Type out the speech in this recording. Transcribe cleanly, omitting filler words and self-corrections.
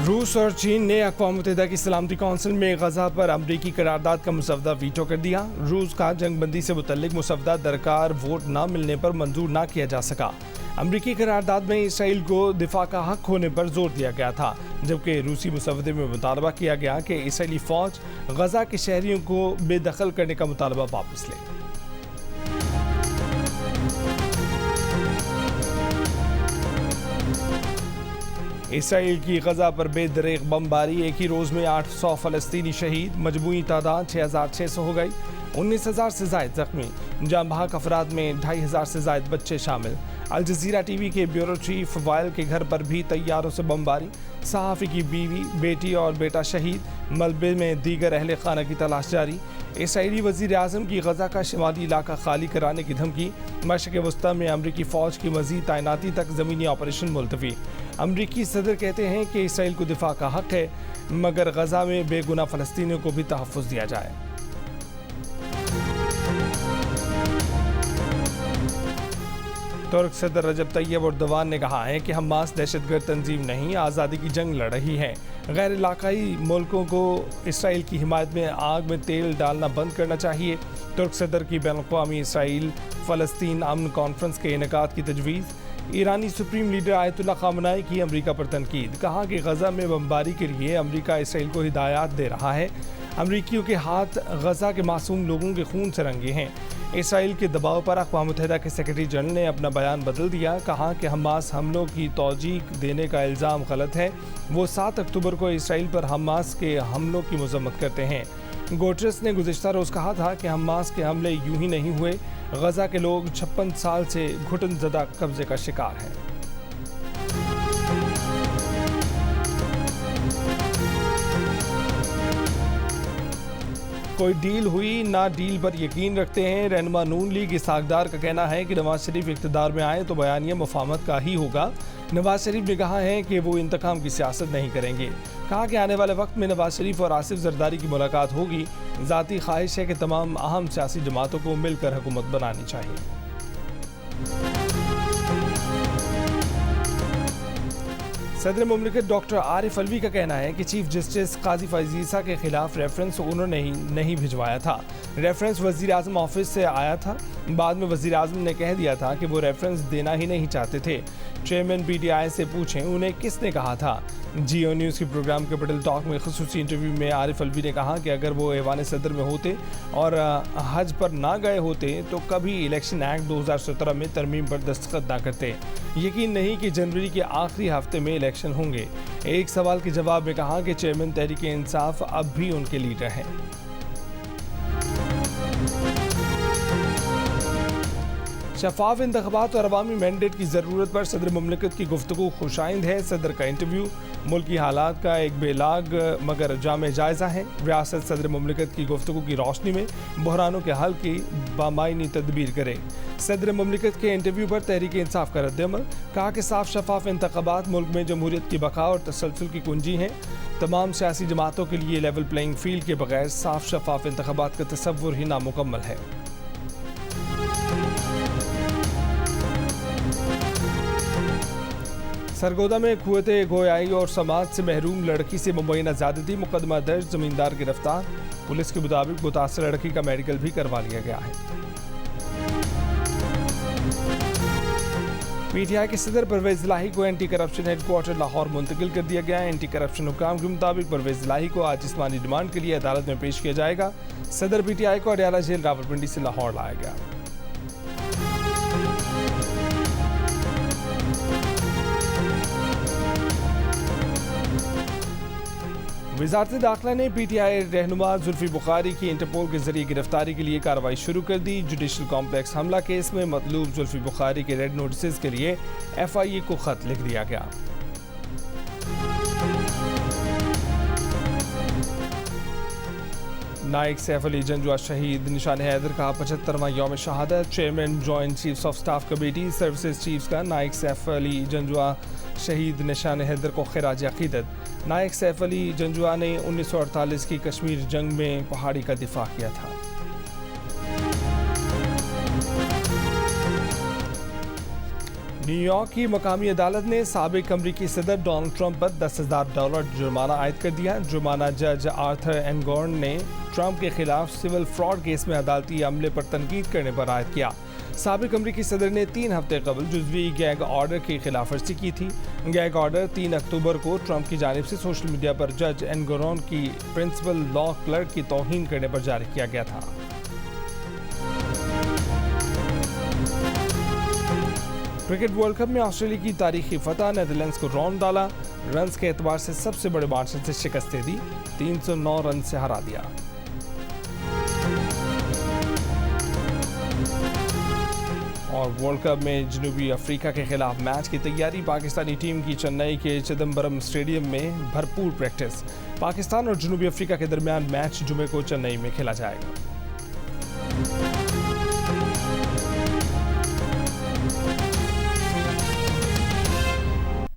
रूस और चीन ने अक़वाम मुत्तहिदा की सलामती कौंसिल में गज़ा पर अमरीकी करारदाद का मुसवदा वीटो कर दिया। रूस का जंगबंदी से मुतल्लिक मुसवदा दरकार वोट न मिलने पर मंजूर न किया जा सका। अमरीकी करारदाद में इसराइल को दिफा का हक होने पर जोर दिया गया था, जबकि रूसी मुसवदे में मुतालबा किया गया कि इसराइली फ़ौज गज़ा के शहरियों को बेदखल करने का मुतालबा वापस ले। इसराइल की गज़ा पर बेदरेग बमबारी, एक ही रोज़ में 800 फ़लस्तीनी शहीद, मजमूई तादाद 6600 हो गई, 19,000 से ज़ायद ज़ख्मी, जान बहक अफराद में 2500 से ज़ायद बच्चे शामिल। अल जज़ीरा टीवी के ब्यूरो चीफ वायल के घर पर भी तैयारों से बमबारी, सहाफ़ी की बीवी, बेटी और बेटा शहीद, मलबे में दीगर अहले खाना की तलाश जारी। इसराइली वज़ीर आज़म की गज़ा का शिमाली इलाका खाली कराने की धमकी, मशरिक़ वस्ता में अमरीकी फ़ौज की मज़ीद तैनाती तक ज़मीनी ऑपरेशन मुलतवी। अमरीकी सदर कहते हैं कि इसराइल को दिफा का हक़ है, मगर गज़ा में बेगुनाह फ़लस्तीनियों को भी तहफ़्फ़ुज़ दिया जाए। तुर्क सदर रजब तैयब एर्दोगान ने कहा है कि हमास दहशतगर्द तंजीम नहीं, आज़ादी की जंग लड़ रही है। गैर इलाकाई मुल्कों को इसराइल की हिमायत में आग में तेल डालना बंद करना चाहिए। तुर्क सदर की बैनुल-अक़वामी इसराइल फ़लस्तीन अमन कॉन्फ्रेंस के इनेकाद की तजवीज़। ईरानी सुप्रीम लीडर आयतुल्ला ख़ामेनी की अमरीका पर तनकीद, कहा कि गज़ा में बमबारी के लिए अमरीका इसराइल को हिदायत दे रहा है। अमरीकियों के हाथ गज़ा के मासूम लोगों के खून से रंगे हैं। इसराइल के दबाव पर अक़वाम मुत्तहिदा के सेक्रेटरी जनरल ने अपना बयान बदल दिया, कहा कि हमास हमलों की तौजीह देने का इल्ज़ाम गलत है। वो 7 अक्टूबर को इसराइल पर हमास के हमलों की मज़म्मत करते हैं। गुटेरेस ने गुज़िश्ता रोज़ कहा था कि हमास के हमले यूं ही नहीं हुए, गज़ा के लोग 56 साल से घुटनज़दा कब्ज़े का शिकार हैं। कोई डील हुई ना, डील पर यकीन रखते हैं। रहनुमा नून लीग इसहाक़ का कहना है कि नवाज शरीफ इक़्तिदार में आए तो बयानिया मुफाहमत का ही होगा। नवाज शरीफ ने कहा है कि वो इंतकाम की सियासत नहीं करेंगे। कहा कि आने वाले वक्त में नवाज शरीफ और आसिफ जरदारी की मुलाकात होगी। ज़ाती ख्वाहिश है कि तमाम अहम सियासी जमातों को मिलकर हुकूमत बनानी चाहिए। सदर मुमलिकत डॉक्टर आरिफ अलवी का कहना है कि चीफ जस्टिस काजी फैज़ ईसा के खिलाफ रेफरेंस उन्होंने नहीं भिजवाया था। रेफरेंस वज़ीर आज़म ऑफिस से आया था। बाद में वज़ीर आज़म ने कह दिया था कि वो रेफरेंस देना ही नहीं चाहते थे। चेयरमैन PTI से पूछें उन्हें किसने कहा था। जियो न्यूज़ के प्रोग्राम कैपिटल टॉक में ख़ुसूसी इंटरव्यू में आरिफ अलवी ने कहा कि अगर वो ऐवान सदर में होते और हज पर ना गए होते तो कभी इलेक्शन एक्ट 2017 में तरमीम पर दस्तखत ना करते। यकीन नहीं कि जनवरी के आखिरी हफ्ते में इलेक्शन होंगे। एक सवाल के जवाब में कहा कि चेयरमैन तहरीक इंसाफ अब भी उनके लीडर हैं। शफाफ इंतख़ाबात और अवामी मैंडेट की ज़रूरत पर सदर मुमलिकत की गुफ्तगू खुशाइंद है। सदर का इंटरव्यू मुल्की हालात का एक बेलाग मगर जामे जायज़ा है। रियासत सदर मुमलिकत की गुफ्तगू की रोशनी में बहरानों के हल की बामायनी तदबीर करे। सदर मुमलिकत के इंटरव्यू पर तहरीक इंसाफ का रद्द-ए-अमल, कहा कि साफ शफाफ इंतख़ाबात मुल्क में जमहूरियत की बका और तसलसल की कुंजी हैं। तमाम सियासी जमातों के लिए लेवल प्लेइंग फील्ड के बगैर साफ शफाफ इंतख़ाबात का तसव्वुर ही नामुकम्मल है। सरगोदा में कुव्वते गोयाई और समाज से महरूम लड़की से मुबैना ज़्यादती, मुकदमा दर्ज, ज़मींदार गिरफ्तार। पुलिस के मुताबिक मुतासर लड़की का मेडिकल भी करवा लिया गया है। PTI के सदर परवेज़ इलाही को एंटी करप्शन हेडक्वार्टर लाहौर मुंतकिल कर दिया गया है। एंटी करप्शन हुकाम के मुताबिक परवेज़ इलाही को आज जिस्मानी रिमांड के लिए अदालत में पेश किया जाएगा। सदर PTI को अडयाला जेल रावलपिंडी से लाहौर लाया गया। वज़ारत दाखिला ने PTI रहनुमा जुल्फी बुखारी की इंटरपोल के जरिए गिरफ्तारी के लिए कार्रवाई शुरू कर दी। जुडिशल कॉम्प्लेक्स हमला केस में मतलूब जुल्फी बुखारी के रेड नोटिस के लिए FIA को खत लिख दिया गया। नाइक सैफ अली जंजुआ शहीद, निशान हैदर का 75वां यौम शहादत। Chairman joint chiefs of staff committee services chiefs का नाइक सैफ अली जंजुआ शहीद निशान हैदर को खिराज अकीदत। नाइक सैफ अली जंजुआ ने 1948 की कश्मीर जंग में पहाड़ी का दिफा किया था। نیو یارک کی مقامی عدالت نے سابق امریکی صدر ڈونلڈ ٹرمپ پر $10,000 جرمانہ عائد کر دیا۔ جرمانہ جج آرتھر اینگورن نے ٹرمپ کے خلاف سول فراڈ کیس میں عدالتی عملے پر تنقید کرنے پر عائد کیا۔ سابق امریکی صدر نے 3 ہفتے قبل جزوی گیگ آرڈر کی خلاف ورزی کی تھی۔ گیگ آرڈر 3 اکتوبر کو ٹرمپ کی جانب سے سوشل میڈیا پر جج اینگورن کی پرنسپل لا کلرک کی توہین کرنے پر جاری کیا گیا تھا۔ کرکٹ ورلڈ کپ میں آسٹریلیا کی تاریخی فتح، نیدرلینڈز کو راؤنڈ ڈالا، رنز کے اعتبار سے سب سے بڑے مارجن سے شکست دے دی، 309 رن سے ہرا دیا۔ اور ورلڈ کپ میں جنوبی افریقہ کے خلاف میچ کی تیاری، پاکستانی ٹیم کی چنئی کے چدمبرم اسٹیڈیم میں بھرپور پریکٹس۔ پاکستان اور جنوبی افریقہ کے درمیان میچ جمعے کو چنئی میں کھیلا جائے گا۔